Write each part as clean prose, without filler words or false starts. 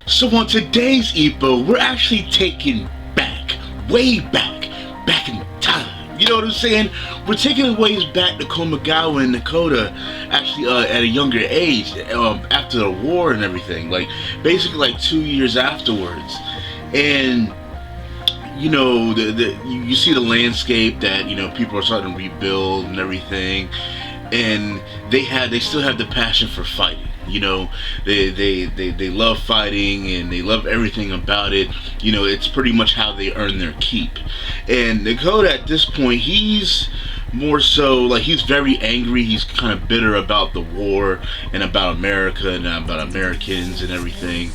So on today's Ipoo, we're actually taking back, way back in time. You know what I'm saying? We're taking it ways back to Kamagowa and Nekota, actually at a younger age, after the war and everything. Like basically like 2 years afterwards, and you know you see the landscape that people are starting to rebuild and everything, and they still have the passion for fighting. They love fighting and they love everything about it. It's pretty much how they earn their keep. And Nekota at this point, he's more so like he's very angry. He's kind of bitter about the war and about America and about Americans and everything.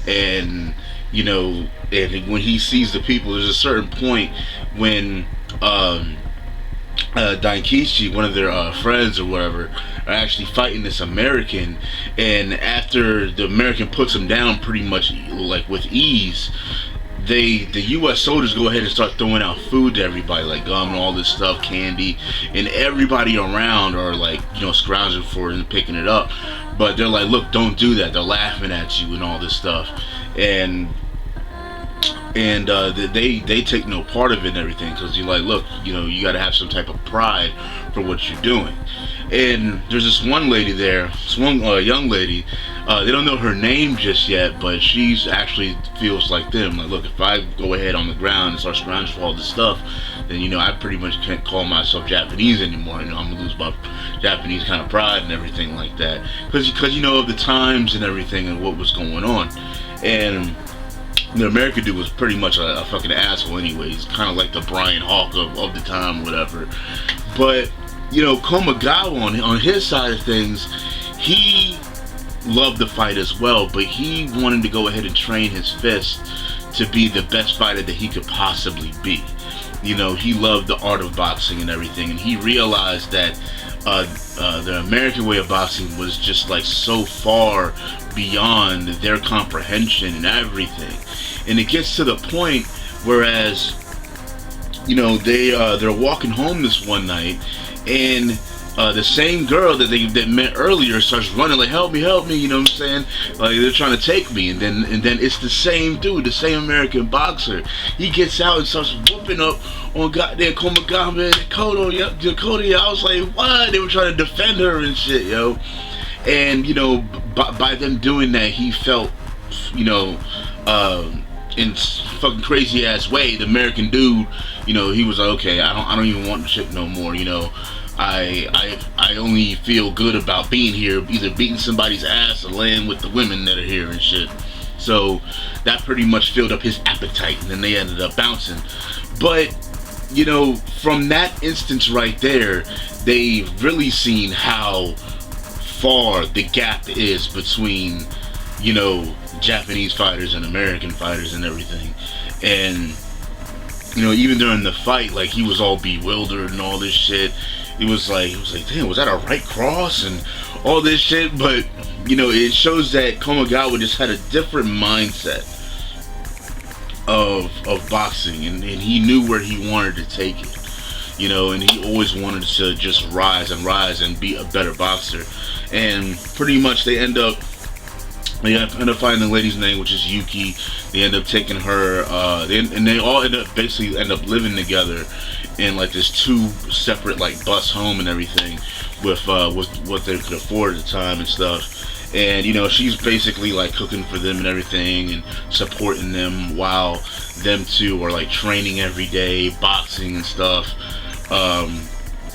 And and when he sees the people, there's a certain point when Dainkichi, one of their friends or whatever, are actually fighting this American, and after the American puts him down pretty much like with ease, the U.S. soldiers go ahead and start throwing out food to everybody, like gum and all this stuff, candy, and everybody around are like scrounging for it and picking it up, but they're like, look, don't do that. They're laughing at you and all this stuff, and they take no part of it and everything, because you're like, look, you got to have some type of pride for what you're doing. And there's this one lady there, this one young lady, they don't know her name just yet, but she's actually feels like them, like, look, if I go ahead on the ground and start scrounging for all this stuff, then I pretty much can't call myself Japanese anymore. I'm gonna lose my Japanese kind of pride and everything like that, because of the times and everything and what was going on. And the American dude was pretty much a fucking asshole anyways, kind of like the Brian Hawk of the time, whatever. But Kamigawa on his side of things, he loved the fight as well, but he wanted to go ahead and train his fist to be the best fighter that he could possibly be. He loved the art of boxing and everything, and he realized that the American way of boxing was just like so far beyond their comprehension and everything. And it gets to the point whereas they're walking home this one night, and the same girl that they met earlier starts running like, help me, you know what I'm saying? Like, they're trying to take me, and then it's the same dude, the same American boxer. He gets out and starts whooping up on goddamn Kamigawa and Nekota. I was like, what? They were trying to defend her and shit, yo. And by them doing that, he felt in fucking crazy ass way, the American dude, he was like, okay, I don't even want the shit no more. I only feel good about being here, either beating somebody's ass or laying with the women that are here and shit. So that pretty much filled up his appetite, and then they ended up bouncing. But from that instance right there, they've really seen how far the gap is between Japanese fighters and American fighters and everything. And even during the fight, like, he was all bewildered and all this shit. It was like, damn, was that a right cross and all this shit? But it shows that Kamigawa just had a different mindset of boxing, and he knew where he wanted to take it. And he always wanted to just rise and be a better boxer. And pretty much they end up finding the lady's name, which is Yuki. They end up taking her, they all end up living together in like this 2 separate like bus home and everything, with what they could afford at the time and stuff. And she's basically like cooking for them and everything and supporting them, while them two are like training every day, boxing and stuff.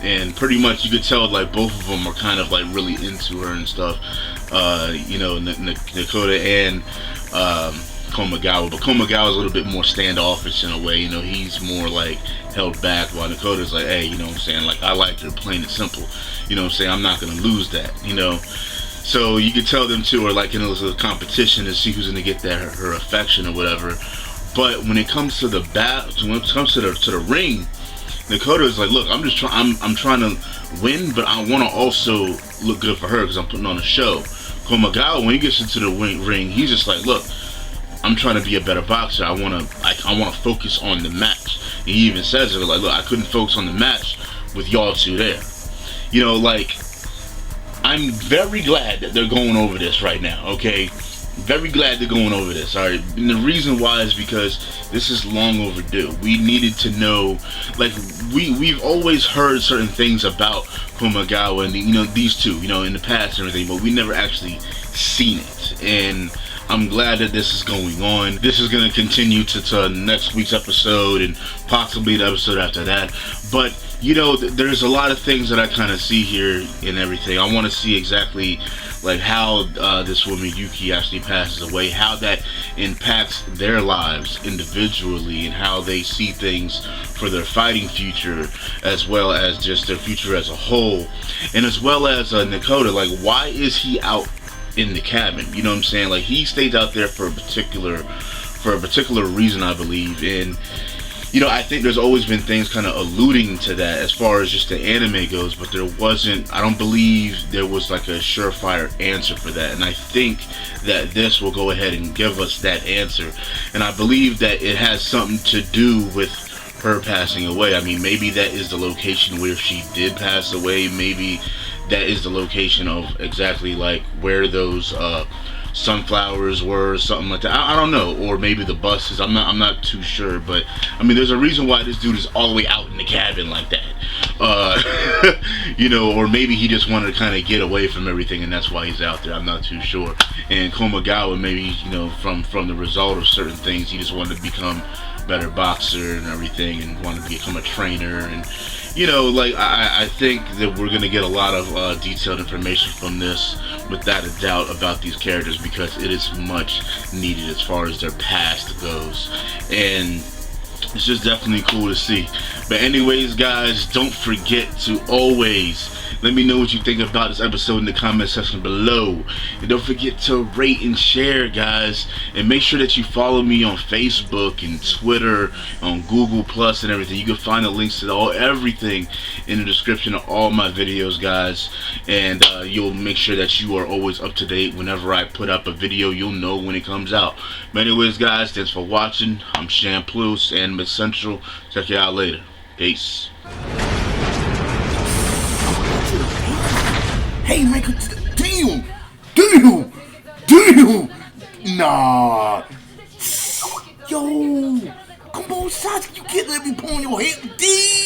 And pretty much you could tell like both of them are kind of like really into her and stuff. Nekota and Kamigawa, but Kamigawa's a little bit more standoffish in a way. He's more like held back, while Nekota's like, hey, what I'm saying, like, I like her, plain and simple. What I'm saying, I'm not gonna lose that. So you could tell them two are like in a competition to see who's gonna get her affection or whatever. But when it comes to the the ring, Nekota is like, look, I'm trying to win, but I want to also look good for her because I'm putting on a show. Kamigawa, when he gets into the ring, he's just like, look, I'm trying to be a better boxer. I want to focus on the match. And he even says it like, look, I couldn't focus on the match with y'all two there. Like, I'm very glad that they're going over this right now, okay? Very glad they're going over this. All right, and the reason why is because this is long overdue. We needed to know, like we've always heard certain things about Kamagowa and these two, in the past and everything, but we never actually seen it. And I'm glad that this is going on. This is going to continue to next week's episode and possibly the episode after that. But there's a lot of things that I kind of see here and everything. I want to see exactly like how this woman Yuki actually passes away, how that impacts their lives individually, and how they see things for their fighting future, as well as just their future as a whole, and as well as Nekota. Like, why is he out in the cabin? You know what I'm saying? Like, he stays out there for a particular reason, I believe. And I think there's always been things kind of alluding to that as far as just the anime goes, but I don't believe there was like a surefire answer for that. And I think that this will go ahead and give us that answer. And I believe that it has something to do with her passing away. I mean, maybe that is the location where she did pass away. Maybe that is the location of exactly like where those sunflowers were, something like that. I don't know. Or maybe the buses. I'm not too sure. But I mean, there's a reason why this dude is all the way out in the cabin like that. Or maybe he just wanted to kind of get away from everything, and that's why he's out there. I'm not too sure. And Kamagowa, maybe from the result of certain things, he just wanted to become a better boxer and everything, and wanted to become a trainer. And I think that we're gonna get a lot of detailed information from this, without a doubt, about these characters, because it is much needed as far as their past goes, and it's just definitely cool to see. But anyways, guys, don't forget to always let me know what you think about this episode in the comment section below. And don't forget to rate and share, guys. And make sure that you follow me on Facebook and Twitter, on Google Plus and everything. You can find the links to everything in the description of all my videos, guys. And you'll make sure that you are always up to date. Whenever I put up a video, you'll know when it comes out. But anyways, guys, thanks for watching. I'm AnimeCenTruL, AnimeCenTruL. Check you out later. Peace. Hey, man, damn, nah. Yo, come on, Sasuke, you can't let me pull on your head. Damn.